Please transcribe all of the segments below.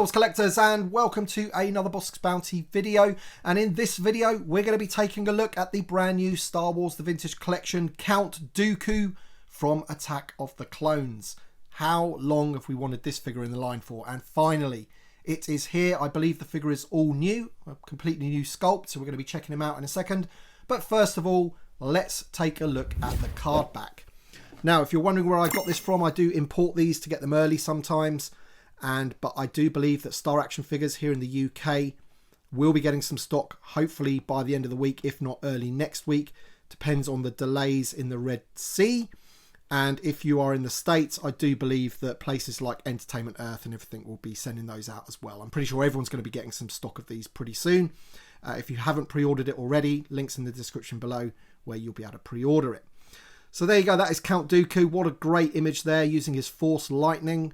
Yourselves collectors, and welcome to another Bossk Bounty video. And in this video we're going to be taking a look at the brand new Star Wars The Vintage Collection Count Dooku from Attack of the Clones. How long have we wanted this figure in the line for? And finally it is here. I believe the figure is all new, a completely new sculpt, so we're going to be checking him out in a second. But first of all, let's take a look at the card back. Now, if you're wondering where I got this from, I do import these to get them early sometimes. But I do believe that Star Action Figures here in the UK will be getting some stock, hopefully by the end of the week, if not early next week. Depends on the delays in the Red Sea. And if you are in the States, I do believe that places like Entertainment Earth and everything will be sending those out as well. I'm pretty sure everyone's going to be getting some stock of these pretty soon. If you haven't pre-ordered it already, links in the description below where you'll be able to pre-order it. So there you go, that is Count Dooku. What a great image there, using his Force Lightning.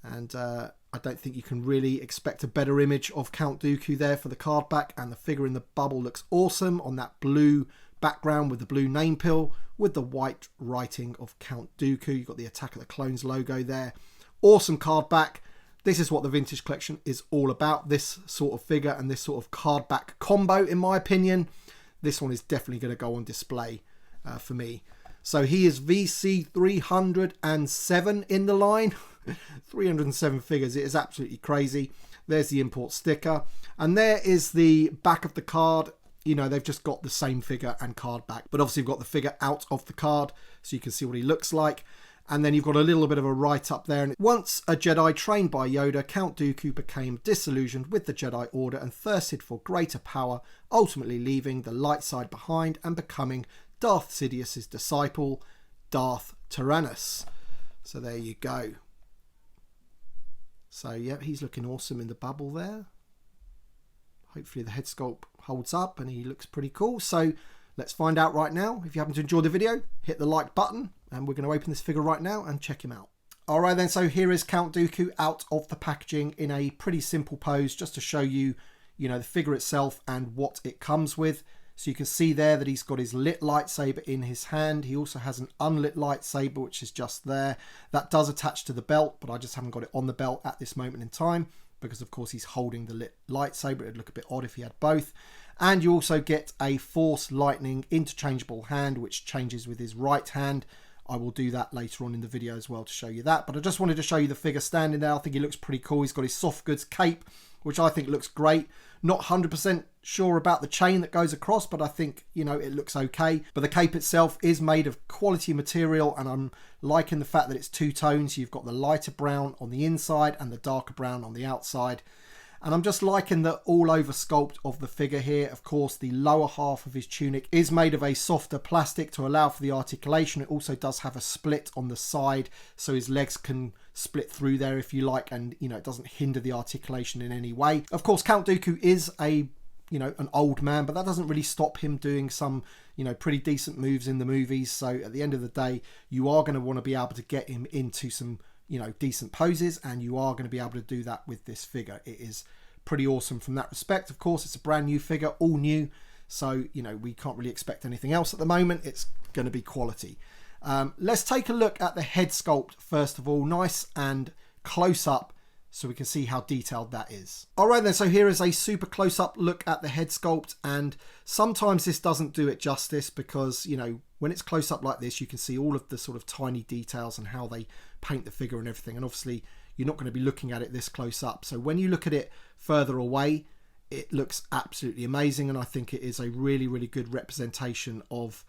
And I don't think you can really expect a better image of Count Dooku there for the card back. And the figure in the bubble looks awesome on that blue background with the blue name pill with the white writing of Count Dooku. You've got the Attack of the Clones logo there. Awesome card back. This is what the Vintage Collection is all about. This sort of figure and this sort of card back combo, in my opinion. This one is definitely going to go on display for me. So he is VC307 in the line. 307 figures. It is absolutely crazy. There's the import sticker. And there is the back of the card. You know, they've just got the same figure and card back. But obviously, you've got the figure out of the card so you can see what he looks like. And then you've got a little bit of a write-up there. And once a Jedi trained by Yoda, Count Dooku became disillusioned with the Jedi Order and thirsted for greater power, ultimately leaving the light side behind and becoming Darth Sidious's disciple, Darth Tyrannus. So there you go. So yeah, he's looking awesome in the bubble there. Hopefully the head sculpt holds up and he looks pretty cool. So let's find out right now. If you happen to enjoy the video, hit the like button, and we're going to open this figure right now and check him out. All right then, so here is Count Dooku out of the packaging in a pretty simple pose, just to show you, the figure itself and what it comes with. So you can see there that he's got his lit lightsaber in his hand. He also has an unlit lightsaber, which is just there. That does attach to the belt, but I just haven't got it on the belt at this moment in time because, of course, he's holding the lit lightsaber. It'd look a bit odd if he had both. And you also get a Force Lightning interchangeable hand, which changes with his right hand. I will do that later on in the video as well to show you that. But I just wanted to show you the figure standing there. I think he looks pretty cool. He's got his soft goods cape, which I think looks great. Not 100% sure about the chain that goes across, but I think, it looks okay. But the cape itself is made of quality material, and I'm liking the fact that it's two tones. You've got the lighter brown on the inside and the darker brown on the outside. And I'm just liking the all-over sculpt of the figure here. Of course, the lower half of his tunic is made of a softer plastic to allow for the articulation. It also does have a split on the side, so his legs can split through there if you like, and it doesn't hinder the articulation in any way. Of course, Count Dooku is an old man, but that doesn't really stop him doing some pretty decent moves in the movies. So at the end of the day, you are going to want to be able to get him into some decent poses, and you are going to be able to do that with this figure. It is pretty awesome from that respect. Of course, it's a brand new figure, all new, so we can't really expect anything else at the moment. It's going to be quality. Let's take a look at the head sculpt first of all, nice and close up, so we can see how detailed that is. Alright then, so here is a super close-up look at the head sculpt, and sometimes this doesn't do it justice because, when it's close up like this, you can see all of the sort of tiny details and how they paint the figure and everything, and obviously you're not going to be looking at it this close up. So when you look at it further away, it looks absolutely amazing, and I think it is a really, really good representation of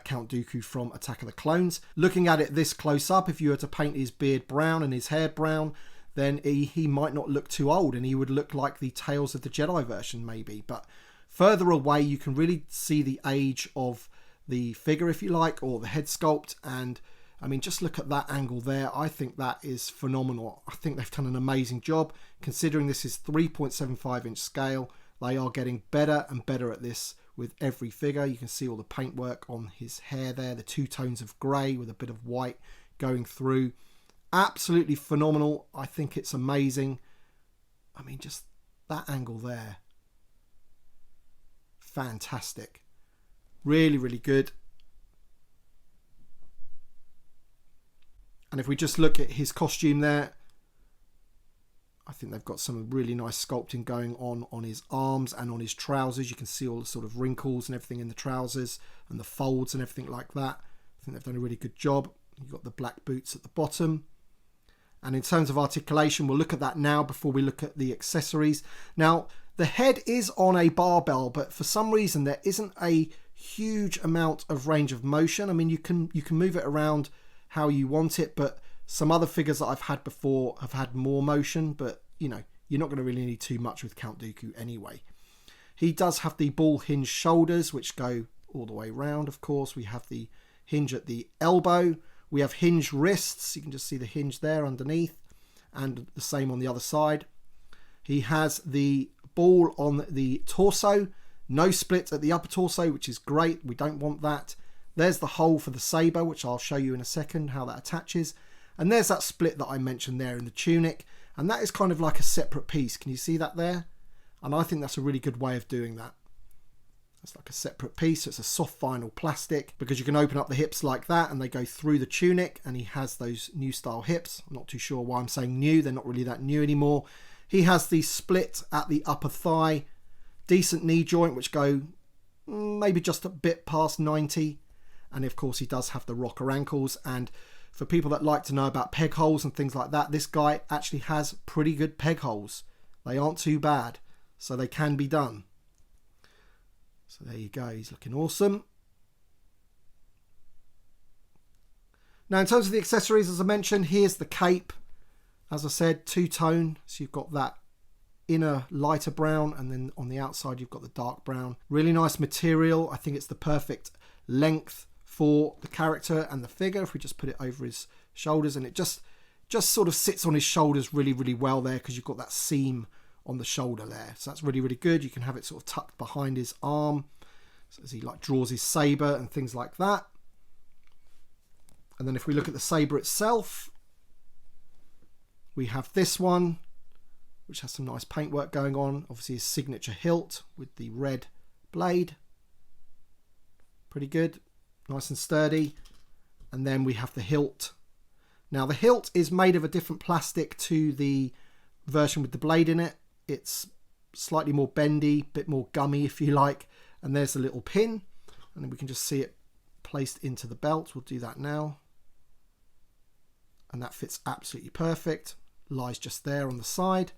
Count Dooku from Attack of the Clones. Looking at it this close up, if you were to paint his beard brown and his hair brown, then he might not look too old, and he would look like the Tales of the Jedi version maybe. But further away, you can really see the age of the figure, if you like, or the head sculpt. And I mean, just look at that angle there. I think that is phenomenal. I think they've done an amazing job. Considering this is 3.75 inch scale, they are getting better and better at this with every figure. You can see all the paintwork on his hair there, the two tones of grey with a bit of white going through. Absolutely phenomenal. I think it's amazing. I mean, just that angle there. Fantastic. Really, really good. And if we just look at his costume there, I think they've got some really nice sculpting going on his arms and on his trousers. You can see all the sort of wrinkles and everything in the trousers and the folds and everything like that. I think they've done a really good job. You've got the black boots at the bottom. And in terms of articulation, we'll look at that now before we look at the accessories. Now, the head is on a barbell, but for some reason there isn't a huge amount of range of motion. I mean, you can move it around how you want it, but some other figures that I've had before have had more motion, but you know, you're not going to really need too much with Count Dooku anyway. He does have the ball hinge shoulders, which go all the way around, of course. We have the hinge at the elbow. We have hinge wrists. You can just see the hinge there underneath, and the same on the other side. He has the ball on the torso. No split at the upper torso, which is great. We don't want that. There's the hole for the saber, which I'll show you in a second how that attaches. And there's that split that I mentioned there in the tunic. And that is kind of like a separate piece. Can you see that there? And I think that's a really good way of doing that. It's like a separate piece. It's a soft vinyl plastic, because you can open up the hips like that and they go through the tunic, and he has those new style hips. I'm not too sure why I'm saying new. They're not really that new anymore. He has the split at the upper thigh, decent knee joint, which go maybe just a bit past 90. And of course he does have the rocker ankles. And for people that like to know about peg holes and things like that, this guy actually has pretty good peg holes. They aren't too bad, so they can be done. So there you go, he's looking awesome. Now in terms of the accessories, as I mentioned, here's the cape. As I said, two-tone, so you've got that inner lighter brown, and then on the outside you've got the dark brown. Really nice material. I think it's the perfect length for the character and the figure. If we just put it over his shoulders, and it just sort of sits on his shoulders really, really well there, because you've got that seam on the shoulder there. So that's really, really good. You can have it sort of tucked behind his arm, so as he like draws his saber and things like that. And then if we look at the saber itself, we have this one, which has some nice paintwork going on. Obviously his signature hilt with the red blade. Pretty good. Nice and sturdy. And then we have the hilt. Now the hilt is made of a different plastic to the version with the blade in it. It's slightly more bendy, bit more gummy if you like. And there's the little pin. And then we can just see it placed into the belt. We'll do that now. And that fits absolutely perfect. Lies just there on the side.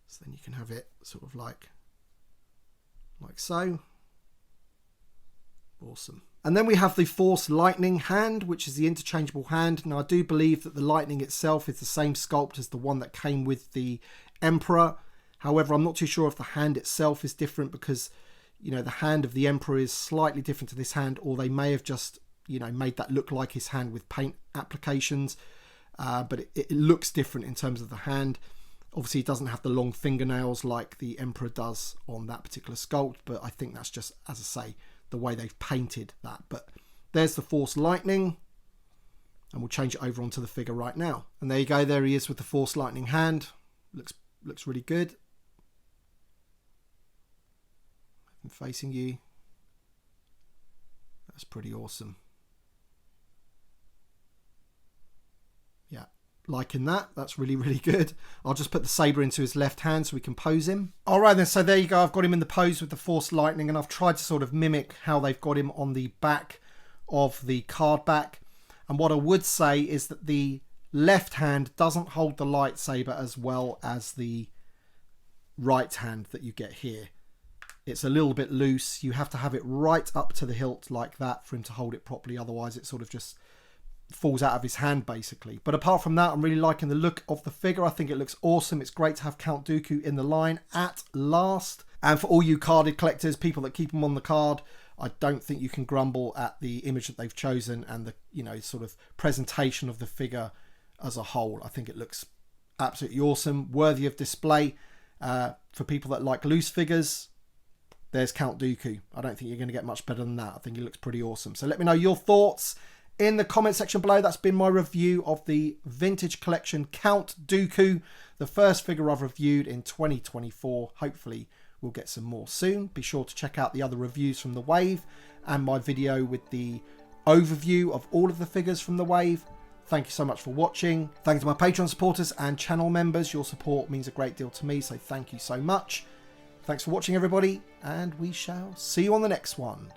So then you can have it sort of like so. Awesome. And then we have the Force Lightning hand, which is the interchangeable hand. Now I do believe that the lightning itself is the same sculpt as the one that came with the Emperor. However, I'm not too sure if the hand itself is different, because, you know, the hand of the Emperor is slightly different to this hand, or they may have just, you know, made that look like his hand with paint applications. But it looks different in terms of the hand. Obviously, it doesn't have the long fingernails like the Emperor does on that particular sculpt, but I think that's just, as I say, the way they've painted that. But there's the Force Lightning, and we'll change it over onto the figure right now. And there you go, there he is with the Force Lightning hand. Looks really good. I'm facing you. That's pretty awesome. Yeah, liking that. That's really, really good. I'll just put the saber into his left hand so we can pose him. All right then, so there you go. I've got him in the pose with the Force Lightning, and I've tried to sort of mimic how they've got him on the back of the card back. And what I would say is that the left hand doesn't hold the lightsaber as well as the right hand that you get here. It's a little bit loose. You have to have it right up to the hilt like that for him to hold it properly. Otherwise, it sort of just falls out of his hand, basically. But apart from that, I'm really liking the look of the figure. I think it looks awesome. It's great to have Count Dooku in the line at last. And for all you carded collectors, people that keep them on the card, I don't think you can grumble at the image that they've chosen and the, you know, sort of presentation of the figure as a whole. I think it looks absolutely awesome, worthy of display. For people that like loose figures, there's Count Dooku. I don't think you're going to get much better than that. I think he looks pretty awesome. So let me know your thoughts in the comment section below. That's been my review of the Vintage Collection Count Dooku, the first figure I've reviewed in 2024. Hopefully we'll get some more soon. Be sure to check out the other reviews from the Wave and my video with the overview of all of the figures from the Wave. Thank you so much for watching. Thanks to my Patreon supporters and channel members. Your support means a great deal to me, so thank you so much. Thanks for watching, everybody, and we shall see you on the next one.